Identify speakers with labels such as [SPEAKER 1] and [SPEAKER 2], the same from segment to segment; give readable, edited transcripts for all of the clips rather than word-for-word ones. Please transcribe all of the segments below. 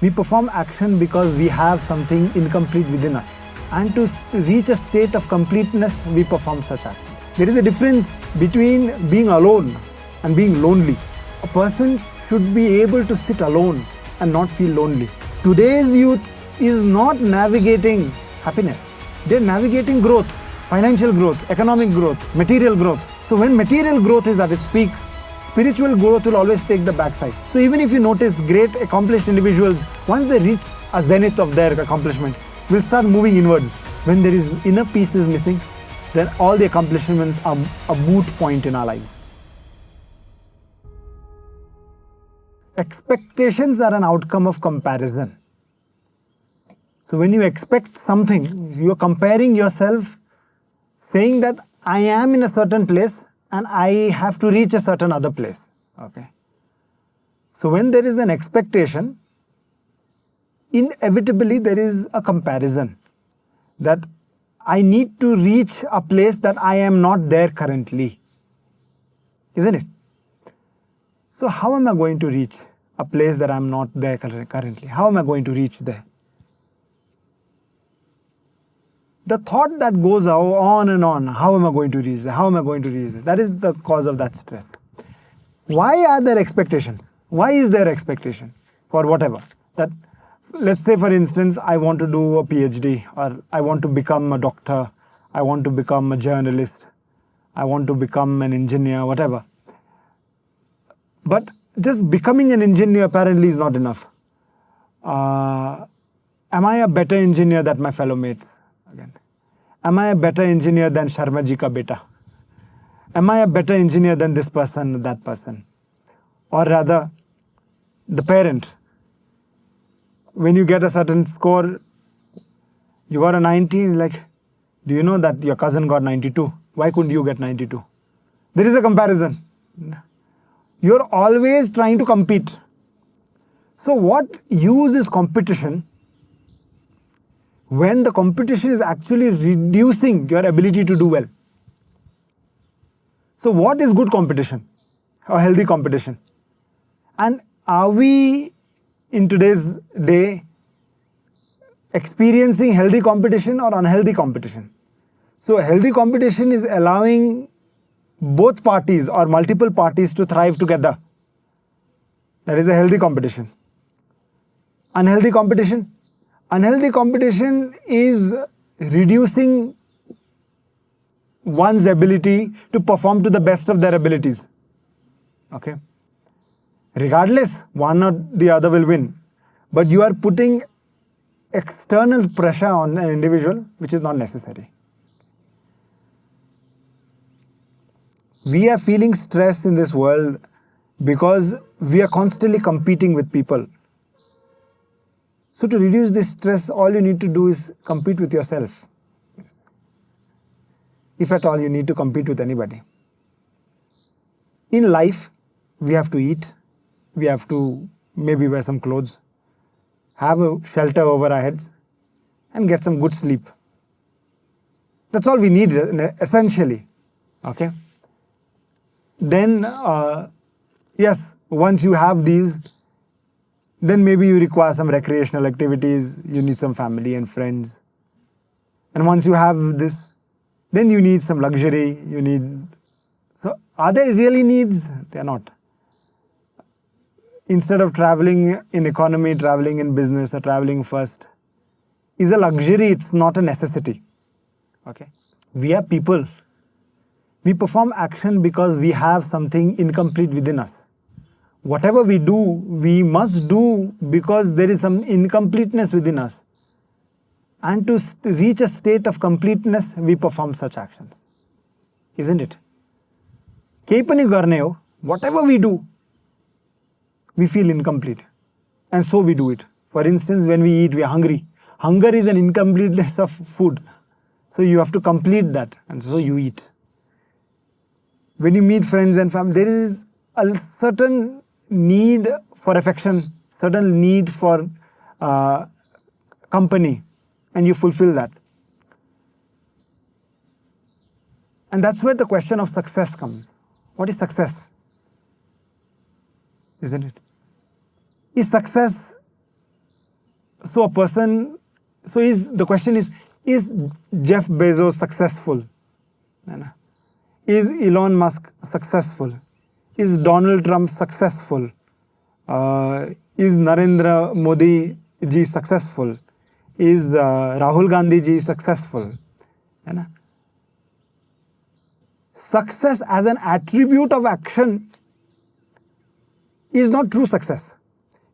[SPEAKER 1] We perform action because we have something incomplete within us. And to reach a state of completeness, we perform such action. There is a difference between being alone and being lonely. A person should be able to sit alone and not feel lonely. Today's youth is not navigating happiness. They're navigating growth, financial growth, economic growth, material growth. So when material growth is at its peak, spiritual growth will always take the backside. So even if you notice great accomplished individuals, once they reach a zenith of their accomplishment, will start moving inwards. When there is inner peace is missing, then all the accomplishments are a moot point in our lives. Expectations are an outcome of comparison. So when you expect something, you are comparing yourself, saying that I am in a certain place and I have to reach a certain other place. Okay. So when there is an expectation, inevitably there is a comparison that I need to reach a place that I am not there currently. Isn't it? So how am I going to reach a place that I am not there currently? How am I going to reach there? The thought that goes on and on, how am I going to reach there? How am I going to reach there? That is the cause of that stress. Why are there expectations? Why is there expectation for whatever? That, let's say for instance, I want to do a PhD, or I want to become a doctor, I want to become a journalist, I want to become an engineer, whatever. But just becoming an engineer apparently is not enough. Am I a better engineer than my fellow mates? Again, am I a better engineer than Sharma ji ka beta? Am I a better engineer than this person, that person? Or rather, the parent. When you get a certain score, you got a 90, like, do you know that your cousin got 92? Why couldn't you get 92? There is a comparison. You're always trying to compete. So what use is competition when the competition is actually reducing your ability to do well? So what is good competition or healthy competition? And are we in today's day experiencing healthy competition or unhealthy competition? So healthy competition is allowing both parties or multiple parties to thrive together. That is a healthy competition. Unhealthy competition? Unhealthy competition is reducing one's ability to perform to the best of their abilities. Okay? Regardless, one or the other will win. But you are putting external pressure on an individual which is not necessary. We are feeling stress in this world because we are constantly competing with people. So to reduce this stress, all you need to do is compete with yourself. If at all you need to compete with anybody. In life, we have to eat, we have to maybe wear some clothes, have a shelter over our heads, and get some good sleep. That's all we need essentially. Okay? Then, yes, once you have these, then maybe you require some recreational activities, you need some family and friends. And once you have this, then you need some luxury, you need... So, are they really needs? They are not. Instead of traveling in economy, traveling in business, or traveling first, is a luxury, it's not a necessity. Okay? We are people. We perform action because we have something incomplete within us. Whatever we do, we must do because there is some incompleteness within us. And to reach a state of completeness, we perform such actions. Isn't it? Whatever we do, we feel incomplete. And so we do it. For instance, when we eat, we are hungry. Hunger is an incompleteness of food. So you have to complete that. And so you eat. When you meet friends and family, there is a certain need for affection, certain need for company, and you fulfill that. And that's where the question of success comes. What is success? Isn't it? Is success So a person, the question is Jeff Bezos successful? Is Elon Musk successful? Is Donald Trump successful? Is Narendra Modi ji successful? Is Rahul Gandhi ji successful? Success as an attribute of action is not true success.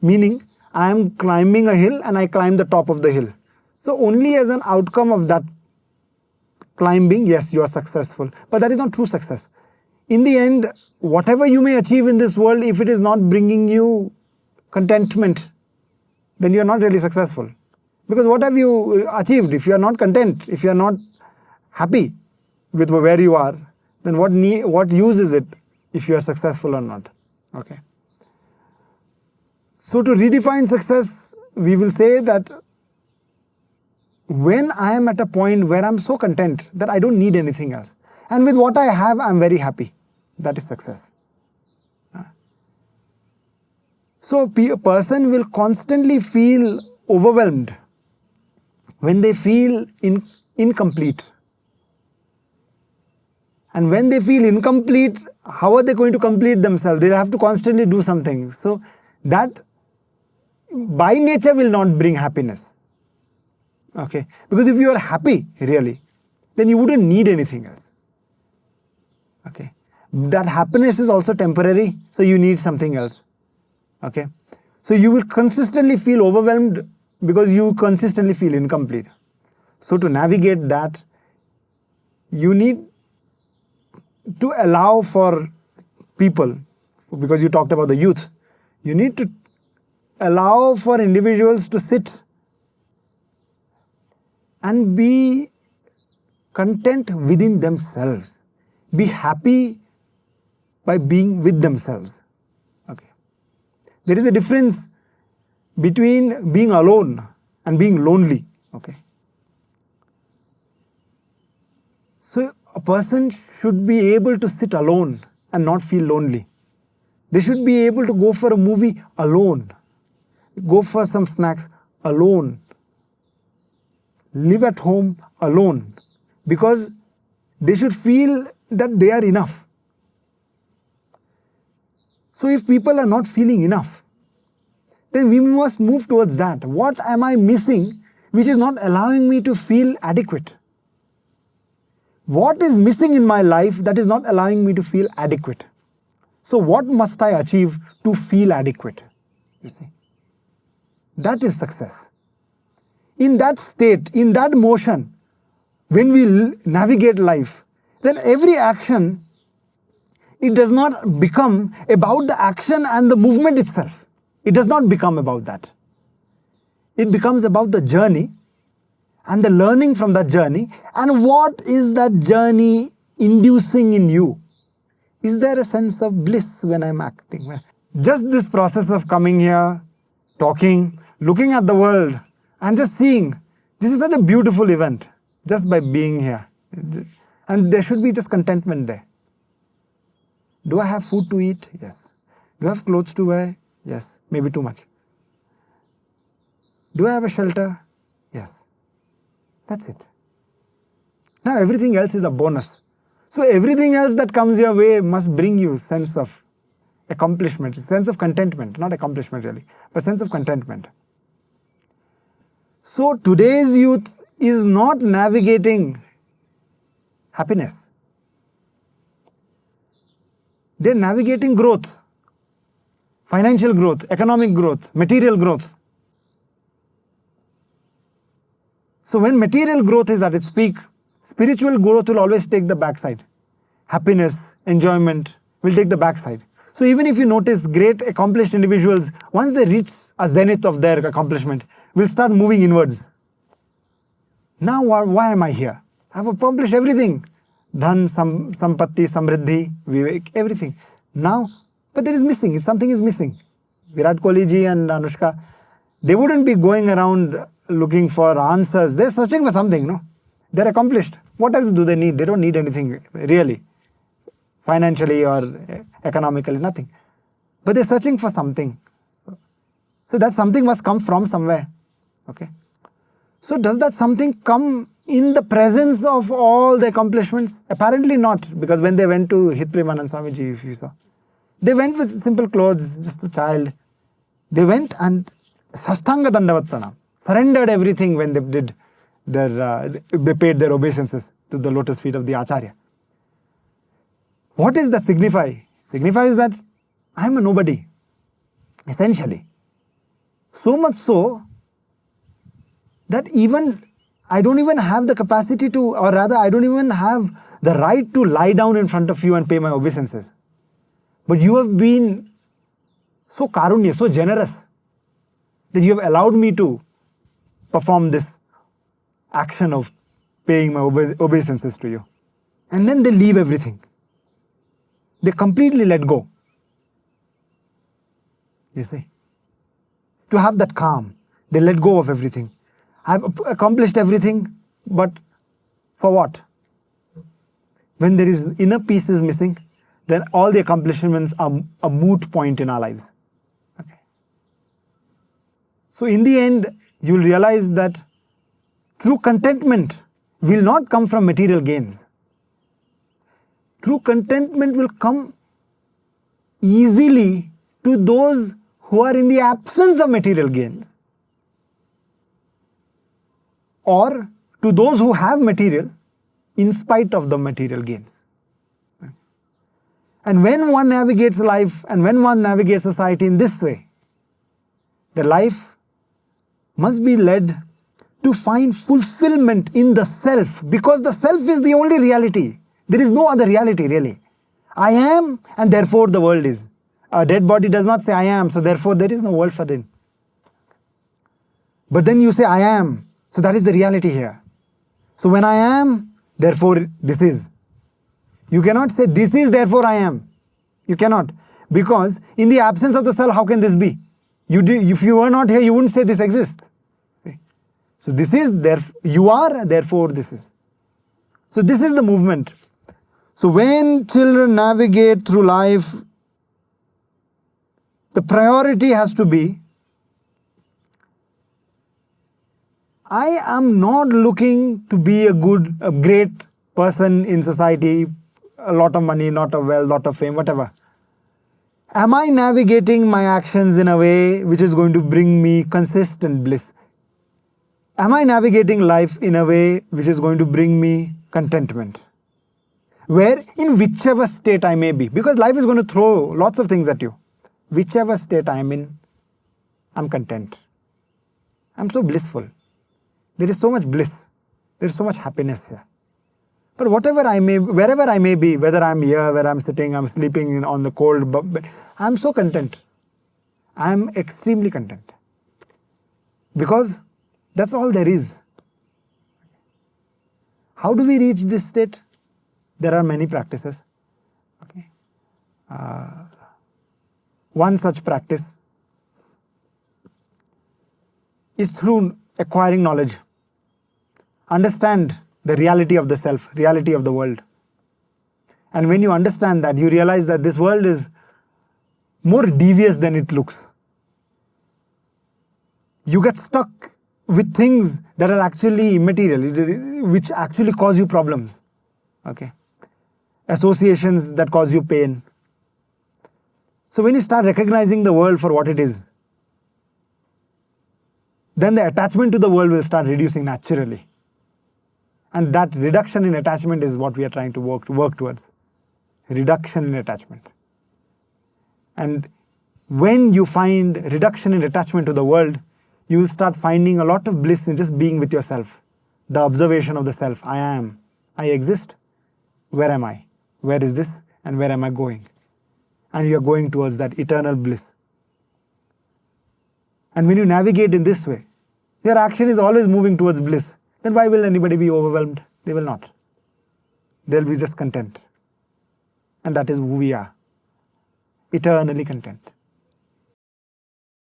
[SPEAKER 1] Meaning, I am climbing a hill and I climb the top of the hill. So only as an outcome of that climbing, yes, you are successful. But that is not true success. In the end, whatever you may achieve in this world, if it is not bringing you contentment, then you are not really successful. Because what have you achieved? If you are not content, if you are not happy with where you are, then what use is it if you are successful or not? Okay. So to redefine success, we will say that when I am at a point where I am so content that I don't need anything else, and with what I have, I am very happy, that is success. So a person will constantly feel overwhelmed when they feel incomplete. And when they feel incomplete, how are they going to complete themselves? They have to constantly do something. So that by nature will not bring happiness. Okay, because if you are happy really, then you wouldn't need anything else. Okay, that happiness is also temporary, so you need something else. Okay, so you will consistently feel overwhelmed because you consistently feel incomplete. So to navigate that, you need to allow for people, because you talked about the youth, you need to allow for individuals to sit and be content within themselves. Be happy by being with themselves. Okay. There is a difference between being alone and being lonely. Okay. So a person should be able to sit alone and not feel lonely. They should be able to go for a movie alone, go for some snacks alone, live at home alone, because they should feel that they are enough. So if people are not feeling enough, then we must move towards that. What am I missing which is not allowing me to feel adequate? What is missing in my life that is not allowing me to feel adequate? So what must I achieve to feel adequate? You see, that is success. In that state, in that motion, when we navigate life, then every action, it does not become about the action and the movement itself. It does not become about that. It becomes about the journey and the learning from that journey, and what is that journey inducing in you. Is there a sense of bliss when I'm acting? Just this process of coming here, talking, looking at the world, and just seeing, this is such a beautiful event, just by being here. And there should be just contentment there. Do I have food to eat? Yes. Do I have clothes to wear? Yes. Maybe too much. Do I have a shelter? Yes. That's it. Now everything else is a bonus. So everything else that comes your way must bring you sense of accomplishment, sense of contentment, not accomplishment really, but sense of contentment. So today's youth is not navigating happiness. They're navigating growth, financial growth, economic growth, material growth. So when material growth is at its peak, spiritual growth will always take the backside. Happiness, enjoyment will take the backside. So even if you notice great accomplished individuals, once they reach a zenith of their accomplishment, will start moving inwards. Now why am I here? I've accomplished everything. Dhan, sampatti, samriddhi, vivek, everything. Now, but there is missing, something is missing. Virat Kohli ji and Anushka, they wouldn't be going around looking for answers. They're searching for something, no? They're accomplished. What else do they need? They don't need anything, really. Financially or economically, nothing. But they're searching for something. So that something must come from somewhere. Okay. So does that something come in the presence of all the accomplishments? Apparently not, because when they went to Hitpremanand Swamiji, if you saw, they went with simple clothes, just a child. They went and Sastanga Dandavat Pranam, surrendered everything when they did their, they paid their obeisances to the lotus feet of the Acharya. What does that signify? Signifies that I am a nobody, essentially. So much so that even I don't even have the capacity to, or rather I don't even have the right to lie down in front of you and pay my obeisances. But you have been so karunya, so generous, that you have allowed me to perform this action of paying my obeisances to you. And then they leave everything. They completely let go. You see? To have that calm, they let go of everything. I've accomplished everything, but for what? When there is inner peace is missing, then all the accomplishments are a moot point in our lives. Okay. So in the end, you'll realize that true contentment will not come from material gains. True contentment will come easily to those who are in the absence of material gains, or to those who have material in spite of the material gains. And when one navigates life and when one navigates society in this way, the life must be led to find fulfillment in the self, because the self is the only reality. There is no other reality really. I am, and therefore the world is. A dead body does not say I am, so therefore there is no world for them. But then you say I am, so that is the reality here. So when I am, therefore this is. You cannot say this is, therefore I am. You cannot. Because in the absence of the self, how can this be? If you were not here, you wouldn't say this exists. See? So this is, you are, therefore this is. So this is the movement. So when children navigate through life, the priority has to be, I am not looking to be a great person in society, a lot of money, not of wealth, lot of fame, whatever. Am I navigating my actions in a way which is going to bring me consistent bliss? Am I navigating life in a way which is going to bring me contentment? Where, in whichever state I may be, because life is going to throw lots of things at you. Whichever state I am in, I'm content. I'm so blissful. There is so much bliss. There is so much happiness here. But wherever I may be, whether I'm here, where I'm sitting, I'm sleeping on the cold bed, I'm so content. I'm extremely content. Because that's all there is. How do we reach this state? There are many practices. Okay. One such practice is through acquiring knowledge. Understand the reality of the self, reality of the world. And when you understand that, you realize that this world is more devious than it looks. You get stuck with things that are actually immaterial, which actually cause you problems. Okay. Associations that cause you pain. So when you start recognizing the world for what it is, then the attachment to the world will start reducing naturally. And that reduction in attachment is what we are trying to work towards. Reduction in attachment. And when you find reduction in attachment to the world, you will start finding a lot of bliss in just being with yourself. The observation of the self. I am. I exist. Where am I? Where is this? And where am I going? And you are going towards that eternal bliss. And when you navigate in this way, your action is always moving towards bliss. Then why will anybody be overwhelmed? They will not. They'll be just content. And that is who we are. Eternally content.